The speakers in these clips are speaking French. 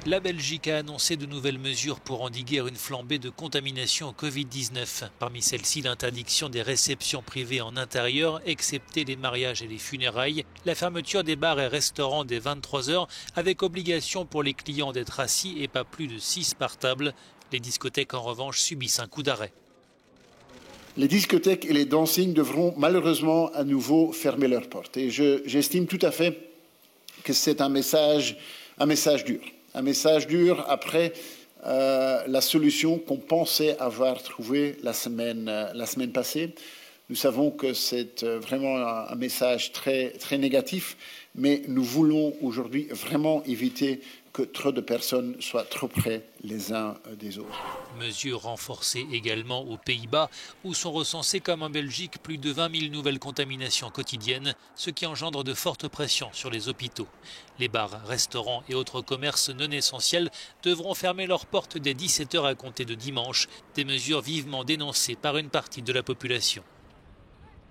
La Belgique a annoncé de nouvelles mesures pour endiguer une flambée de contamination au Covid-19. Parmi celles-ci, l'interdiction des réceptions privées en intérieur, excepté les mariages et les funérailles, la fermeture des bars et restaurants dès 23 heures, avec obligation pour les clients d'être assis et pas plus de 6 par table. Les discothèques, en revanche, subissent un coup d'arrêt. Les discothèques et les dancing devront malheureusement à nouveau fermer leurs portes. Et j'estime tout à fait que c'est un message dur. Un message dur après la solution qu'on pensait avoir trouvée la semaine passée. Nous savons que c'est vraiment un message très, très négatif, mais nous voulons aujourd'hui vraiment éviter que trop de personnes soient trop près les uns des autres. Mesure renforcée également aux Pays-Bas, où sont recensées comme en Belgique plus de 20 000 nouvelles contaminations quotidiennes, ce qui engendre de fortes pressions sur les hôpitaux. Les bars, restaurants et autres commerces non essentiels devront fermer leurs portes dès 17 h à compter de dimanche, des mesures vivement dénoncées par une partie de la population.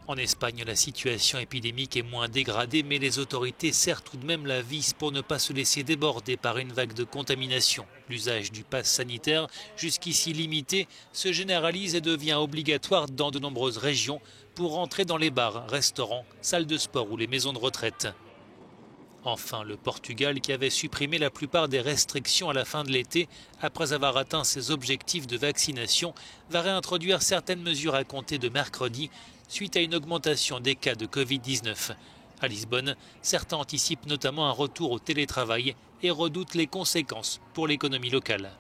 En Espagne, la situation épidémique est moins dégradée, mais les autorités serrent tout de même la vis pour ne pas se laisser déborder par une vague de contamination. L'usage du pass sanitaire, jusqu'ici limité, se généralise et devient obligatoire dans de nombreuses régions pour entrer dans les bars, restaurants, salles de sport ou les maisons de retraite. Enfin, le Portugal, qui avait supprimé la plupart des restrictions à la fin de l'été, après avoir atteint ses objectifs de vaccination, va réintroduire certaines mesures à compter de mercredi, suite à une augmentation des cas de Covid-19. À Lisbonne, certains anticipent notamment un retour au télétravail et redoutent les conséquences pour l'économie locale.